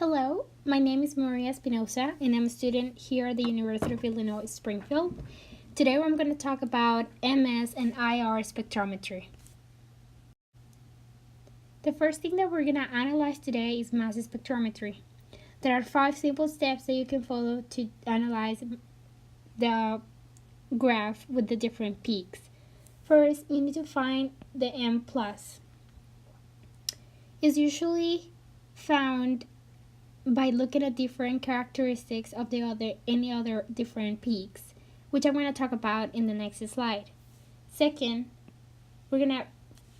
Hello, my name is Maria Espinosa, and I'm a student here at the University of Illinois Springfield. Today I'm going to talk about MS and IR spectrometry. The first thing that we're going to analyze today is mass spectrometry. There are 5 simple steps that you can follow to analyze the graph with the different peaks. First, you need to find the M+. It's usually found by looking at different characteristics of any other different peaks, which I'm going to talk about in the next slide. Second, we're going to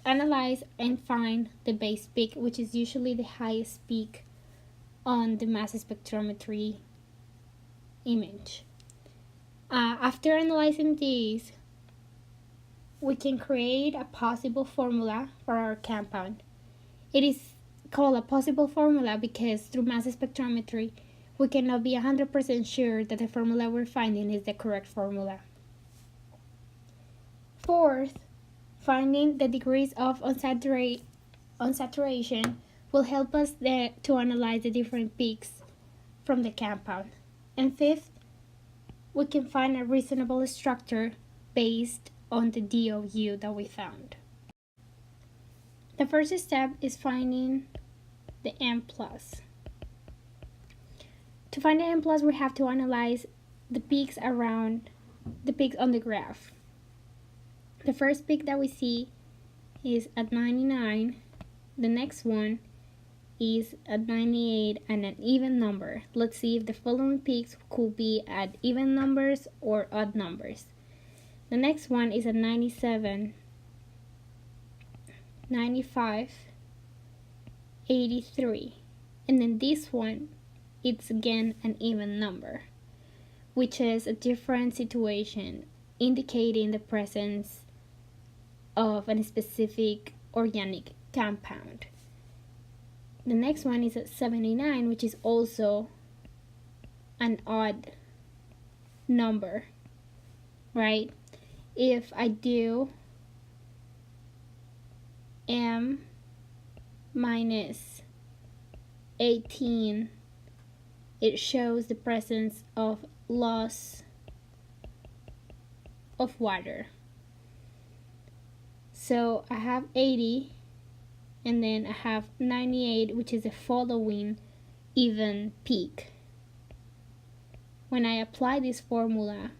analyze and find the base peak, which is usually the highest peak on the mass spectrometry image. After analyzing these, we can create a possible formula for our compound. It is called a possible formula because through mass spectrometry, we cannot be 100% sure that the formula we're finding is the correct formula. Fourth, finding the degrees of unsaturation will help us to analyze the different peaks from the compound. And fifth, we can find a reasonable structure based on the DOU that we found. The first step is finding the M+. To find the M+, we have to analyze the peaks on the graph. The first peak that we see is at 99. The next one is at 98 and an even number. Let's see if the following peaks could be at even numbers or odd numbers. The next one is at 97, 95, 83, and then this one, it's again an even number, which is a different situation indicating the presence of a specific organic compound. The next one is at 79, which is also an odd number, right? If I do M minus 18, it shows the presence of loss of water. So I have 80 and then I have 98, which is the following even peak. When I apply this formula,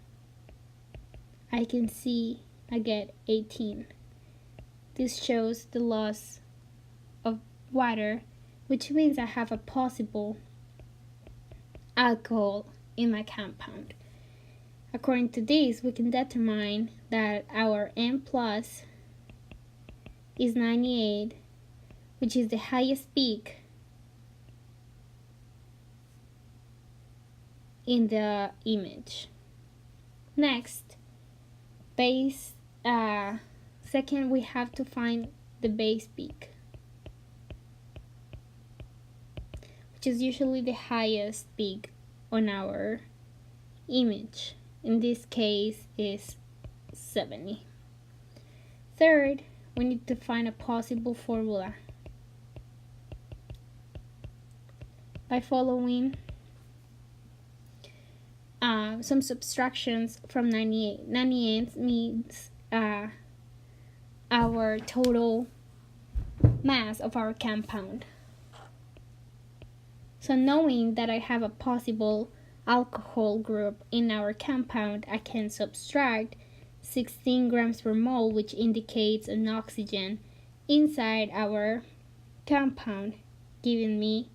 I can see I get 18. This shows the loss of water, which means I have a possible alcohol in my compound. According to this, we can determine that our M+ is 98, which is the highest peak in the image. Next, second, we have to find the base peak, which is usually the highest peak on our image. In this case is 70. Third, we need to find a possible formula by following some subtractions from 98. 98 means our total mass of our compound. So knowing that I have a possible alcohol group in our compound, I can subtract 16 grams per mole, which indicates an oxygen inside our compound, giving me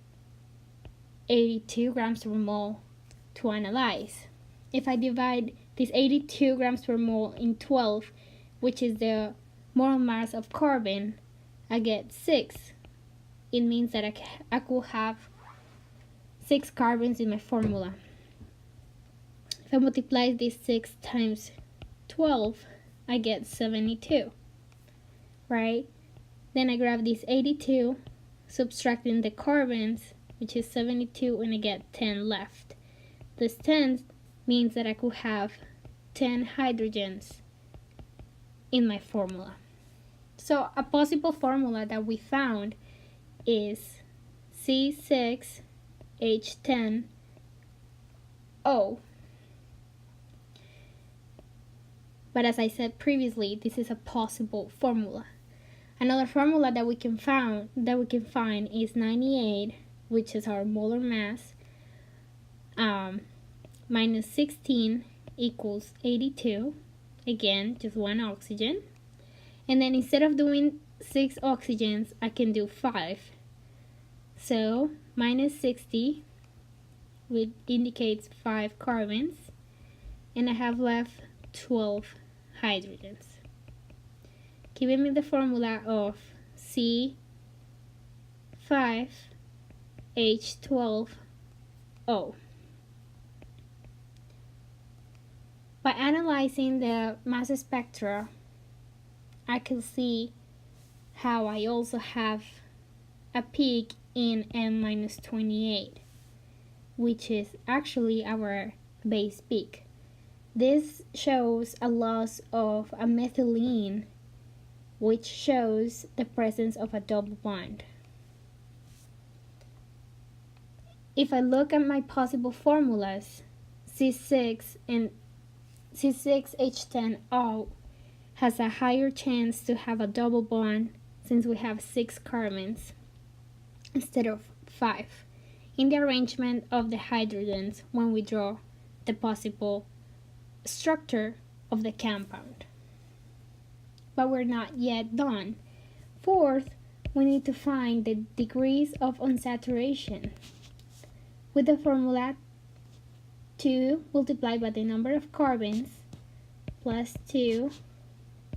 82 grams per mole to analyze. If I divide this 82 grams per mole in 12, which is the molar mass of carbon, I get 6. It means that I could have 6 carbons in my formula. If I multiply this 6 times 12, I get 72, right? Then I grab this 82, subtracting the carbons, which is 72, and I get 10 left. This 10 means that I could have 10 hydrogens in my formula. So a possible formula that we found is C6 H10O. But as I said previously, this is a possible formula. Another formula that we can find is 98, which is our molar mass, minus 16 equals 82. Again, just one oxygen. And then instead of doing 6 oxygens, I can do 5. So minus 60, which indicates 5 carbons, and I have left 12 hydrogens, giving me the formula of C5H12O. By analyzing the mass spectra, I can see how I also have a peak in N-28, which is actually our base peak. This shows a loss of a methylene, which shows the presence of a double bond. If I look at my possible formulas, C6H10O has a higher chance to have a double bond since we have 6 carbons instead of 5 in the arrangement of the hydrogens when we draw the possible structure of the compound. But we're not yet done. Fourth, we need to find the degrees of unsaturation. With the formula 2 multiplied by the number of carbons plus 2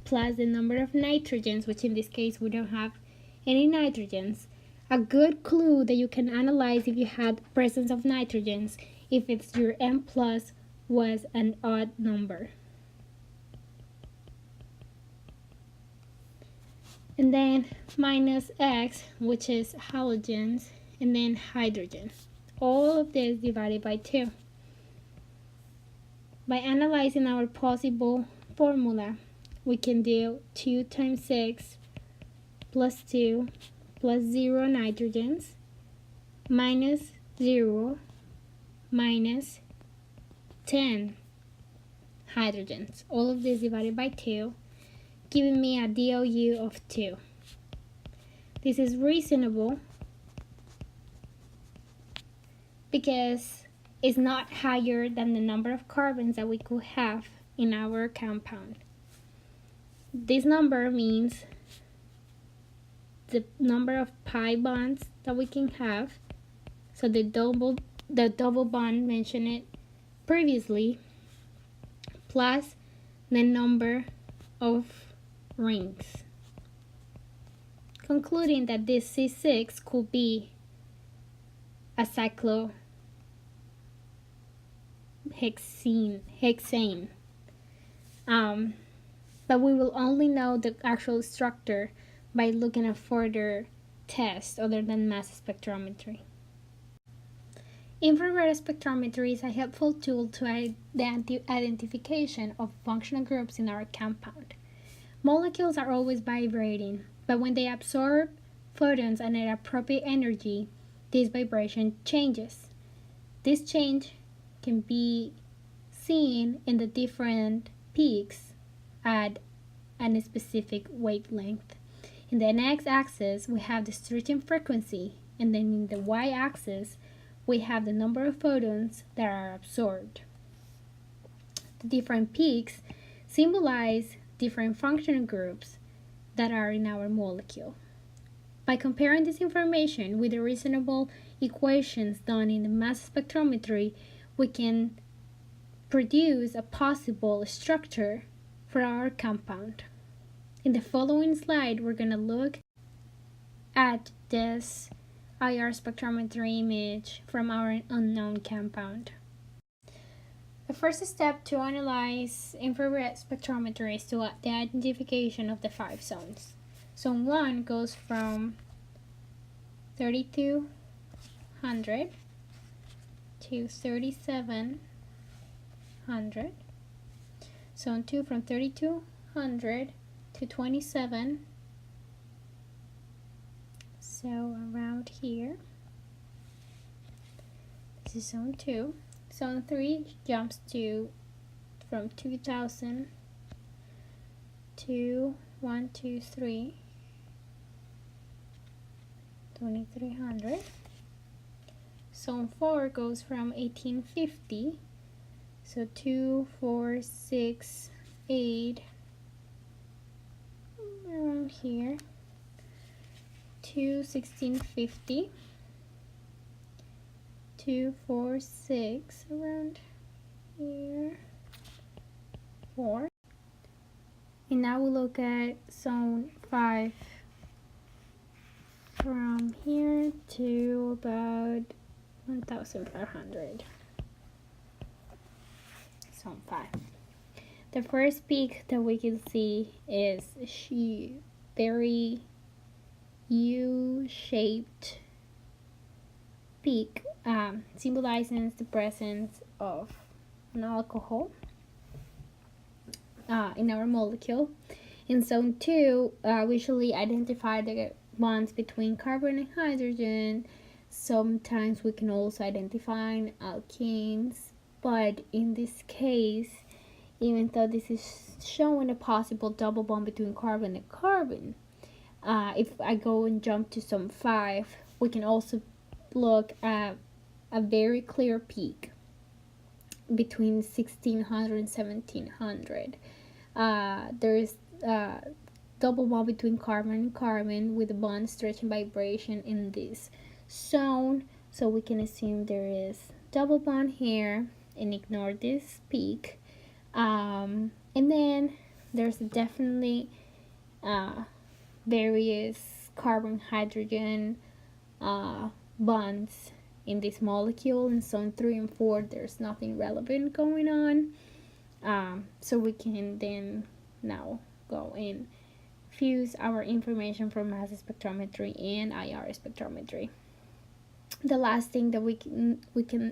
plus the number of nitrogens, which in this case we don't have any nitrogens. A good clue that you can analyze if you had presence of nitrogens if it's your M plus was an odd number. And then minus X, which is halogens, and then hydrogen. All of this divided by 2. By analyzing our possible formula, we can do 2 times 6 plus 2 plus 0 nitrogens minus 0 minus 10 hydrogens. All of this divided by 2, giving me a DOU of 2. This is reasonable because it's not higher than the number of carbons that we could have in our compound. This number means the number of pi bonds that we can have. So the double bond mentioned it previously, plus the number of rings. Concluding that this C6 could be a cyclohexane. But we will only know the actual structure by looking at further tests other than mass spectrometry. Infrared spectrometry is a helpful tool to the identification of functional groups in our compound. Molecules are always vibrating, but when they absorb photons at an appropriate energy, this vibration changes. This change can be seen in the different peaks at a specific wavelength. In the x-axis, we have the stretching frequency, and then in the y-axis, we have the number of photons that are absorbed. The different peaks symbolize different functional groups that are in our molecule. By comparing this information with the reasonable equations done in the mass spectrometry, we can produce a possible structure for our compound. In the following slide, we're going to look at this IR spectrometry image from our unknown compound. The first step to analyze infrared spectrometry is the identification of the 5 zones. Zone 1 goes from 3200 to 3700. Zone 2 from 3200 to 27. So around here. to zone 2. Zone 3 jumps to from 2000 to 123 2300. Zone 4 goes from 1850, so 2 4 6 8 around here, to 1650, 2 4 6 around here, 4. And now we look at zone 5 from here to about 1500. Zone 5. The first peak that we can see is a very U-shaped peak, symbolizing the presence of an alcohol in our molecule. In zone 2, we usually identify the bonds between carbon and hydrogen. Sometimes we can also identify alkenes, but in this case, even though this is showing a possible double bond between carbon and carbon, if I go and jump to zone 5, we can also look at a very clear peak between 1600 and 1700. There is double bond between carbon and carbon with the bond stretching vibration in this zone, so we can assume there is double bond here and ignore this peak. And then there's definitely various carbon hydrogen bonds in this molecule. In zone 3 and 4 there's nothing relevant going on, so we can then now go and fuse our information from mass spectrometry and IR spectrometry. The last thing that we can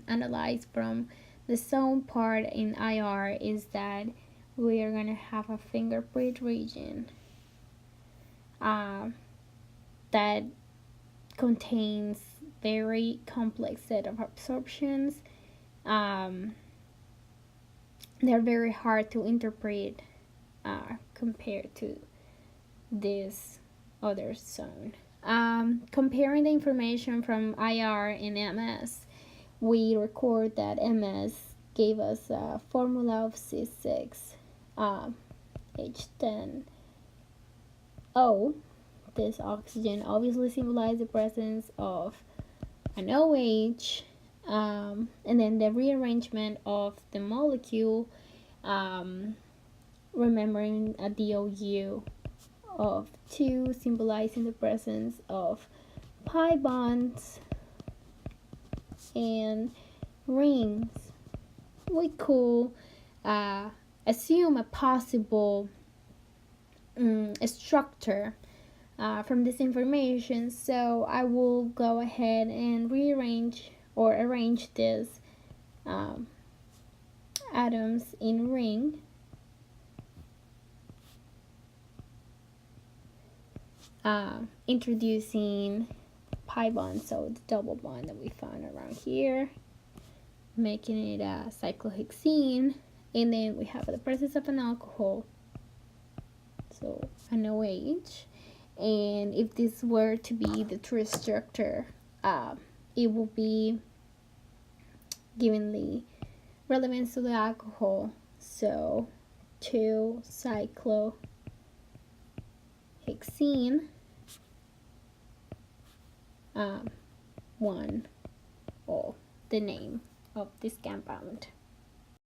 analyze from the zone part in IR is that we are going to have a fingerprint region that contains very complex set of absorptions. They're very hard to interpret compared to this other zone. Comparing the information from IR and MS, we record that MS gave us a formula of C6 H10O. This oxygen obviously symbolizes the presence of an OH, and then the rearrangement of the molecule, remembering a DOU of 2 symbolizing the presence of pi bonds and rings. We could assume a possible structure from this information, so I will go ahead and rearrange or arrange these atoms in ring. Introducing pi bond, so the double bond that we found around here, making it a cyclohexene, and then we have the presence of an alcohol, so an OH. And if this were to be the true structure, it will be given the relevance to the alcohol, so 2 cyclohexene, 1 or the name of this compound.